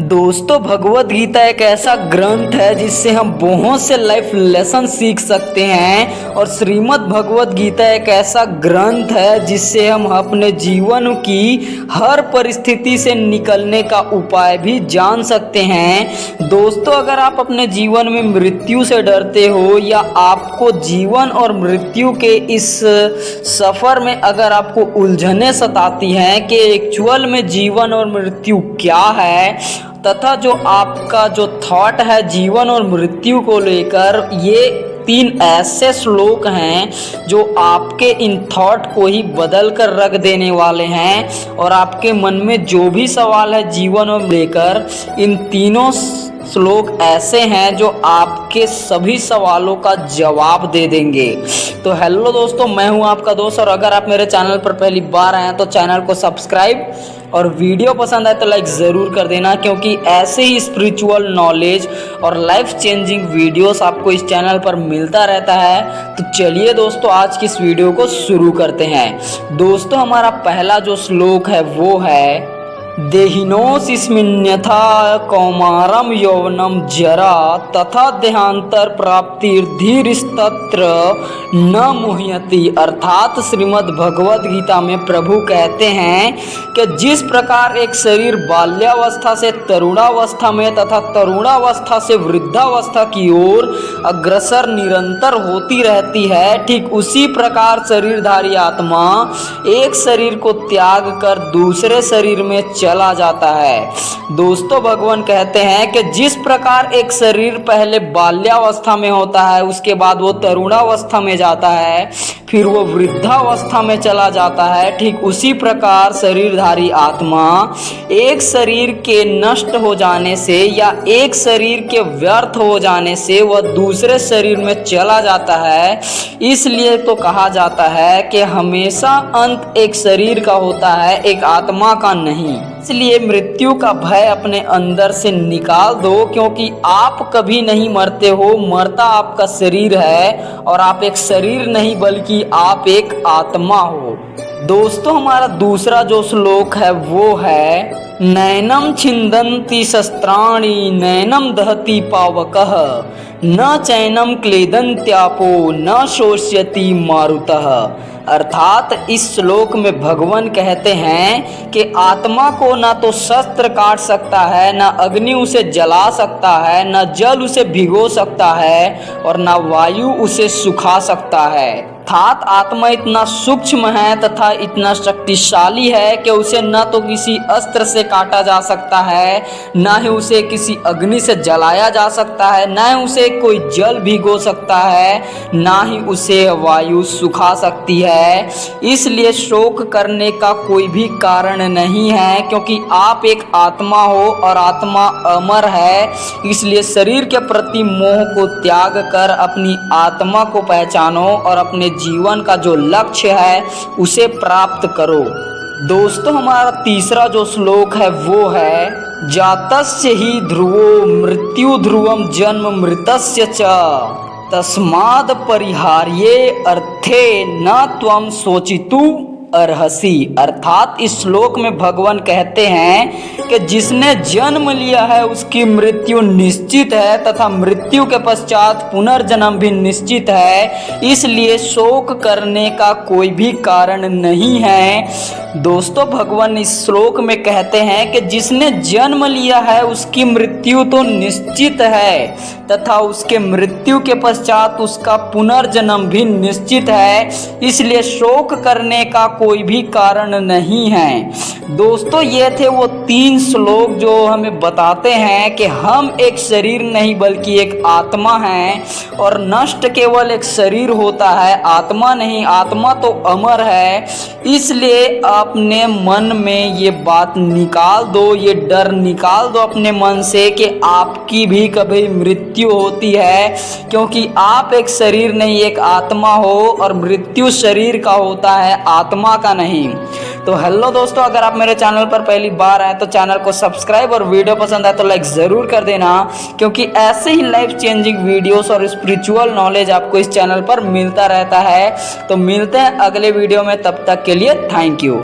दोस्तों, भगवत गीता एक ऐसा ग्रंथ है जिससे हम बहुत से लाइफ लेसन सीख सकते हैं। और श्रीमद् भगवत गीता एक ऐसा ग्रंथ है जिससे हम अपने जीवन की हर परिस्थिति से निकलने का उपाय भी जान सकते हैं। दोस्तों, अगर आप अपने जीवन में मृत्यु से डरते हो या आपको जीवन और मृत्यु के इस सफ़र में अगर आपको उलझने सताती हैं कि एक्चुअल में जीवन और मृत्यु क्या है, तथा जो आपका जो थॉट है जीवन और मृत्यु को लेकर, ये 3 ऐसे श्लोक हैं जो आपके इन थॉट को ही बदल कर रख देने वाले हैं। और आपके मन में जो भी सवाल है जीवन और लेकर, इन तीनों श्लोक ऐसे हैं जो आपके सभी सवालों का जवाब दे देंगे। तो हेलो दोस्तों, मैं हूं आपका दोस्त, और अगर आप मेरे चैनल पर पहली बार आए हैं तो चैनल को सब्सक्राइब और वीडियो पसंद आए तो लाइक ज़रूर कर देना, क्योंकि ऐसे ही स्पिरिचुअल नॉलेज और लाइफ चेंजिंग वीडियोस आपको इस चैनल पर मिलता रहता है। तो चलिए दोस्तों, आज की इस वीडियो को शुरू करते हैं। दोस्तों, हमारा पहला जो श्लोक है वो है, देहिनोऽस्मिन्यथा कौमारम यौवनम जरा तथा देहांतर प्राप्तिर्धीरस्तत्र न मुह्यति। अर्थात श्रीमद् भगवद गीता में प्रभु कहते हैं कि जिस प्रकार एक शरीर बाल्यावस्था से तरुणावस्था में तथा तरुणावस्था से वृद्धावस्था की ओर अग्रसर निरंतर होती रहती है, ठीक उसी प्रकार शरीरधारी आत्मा एक शरीर को त्याग कर दूसरे शरीर में चला जाता है। दोस्तों, भगवान कहते हैं कि जिस प्रकार एक शरीर पहले बाल्यावस्था में होता है, उसके बाद वो तरुणावस्था में जाता है, फिर वो वृद्धावस्था में चला जाता है, ठीक उसी प्रकार शरीरधारी आत्मा एक शरीर के नष्ट हो जाने से या एक शरीर के व्यर्थ हो जाने से वह दूसरे शरीर में चला जाता है। इसलिए तो कहा जाता है कि हमेशा अंत एक शरीर का होता है, एक आत्मा का नहीं। इसलिए मृत्यु का भय अपने अंदर से निकाल दो, क्योंकि आप कभी नहीं मरते हो, मरता आपका शरीर है। और आप एक शरीर नहीं बल्कि आप एक आत्मा हो। दोस्तों, हमारा दूसरा जो श्लोक है वो है, नैनम छिन्दन्ति शस्त्राणि नैनम दहति पावकः न चैनम क्लेदन्त्यापो न शोष्यति मारुतः। अर्थात इस श्लोक में भगवान कहते हैं कि आत्मा को ना तो शस्त्र काट सकता है, ना अग्नि उसे जला सकता है, ना जल उसे भिगो सकता है, और ना वायु उसे सुखा सकता है। अर्थात आत्मा इतना सूक्ष्म है तथा इतना शक्तिशाली है कि उसे न तो किसी अस्त्र से काटा जा सकता है, ना ही उसे किसी अग्नि से जलाया जा सकता है, ना ही उसे कोई जल भिगो सकता है, ना ही उसे वायु सुखा सकती है। इसलिए शोक करने का कोई भी कारण नहीं है, क्योंकि आप एक आत्मा हो और आत्मा अमर है। इसलिए शरीर के प्रति मोह को त्याग कर अपनी आत्मा को पहचानो और अपने जीवन का जो लक्ष्य है उसे प्राप्त करो। दोस्तों, हमारा तीसरा जो श्लोक है वो है, जातस्य ही ध्रुवो मृत्यु ध्रुवम जन्म मृतस्य च तस्माद् परिहार्ये अर्थे न त्वं शोचितु अर्हसि। अर्थात इस श्लोक में भगवान कहते हैं कि जिसने जन्म लिया है उसकी मृत्यु निश्चित है तथा मृत्यु के पश्चात पुनर्जन्म भी निश्चित है। इसलिए शोक करने का कोई भी कारण नहीं है। दोस्तों, भगवान इस श्लोक में कहते हैं कि जिसने जन्म लिया है उसकी मृत्यु तो निश्चित है तथा उसके मृत्यु के पश्चात उसका पुनर्जन्म भी निश्चित है। इसलिए शोक करने का कोई भी कारण नहीं है। दोस्तों, ये थे वो 3 श्लोक जो हमें बताते हैं कि हम एक शरीर नहीं बल्कि एक आत्मा हैं, और नष्ट केवल एक शरीर होता है, आत्मा नहीं। आत्मा तो अमर है। इसलिए अपने मन में ये बात निकाल दो, ये डर निकाल दो अपने मन से कि आपकी भी कभी मृत्यु होती है, क्योंकि आप एक शरीर नहीं एक आत्मा हो, और मृत्यु शरीर का होता है, आत्मा का नहीं। तो हेलो दोस्तों, अगर आप मेरे चैनल पर पहली बार आए तो चैनल को सब्सक्राइब और वीडियो पसंद आए तो लाइक ज़रूर कर देना, क्योंकि ऐसे ही लाइफ चेंजिंग वीडियोस और स्पिरिचुअल नॉलेज आपको इस चैनल पर मिलता रहता है। तो मिलते हैं अगले वीडियो में, तब तक के लिए थैंक यू।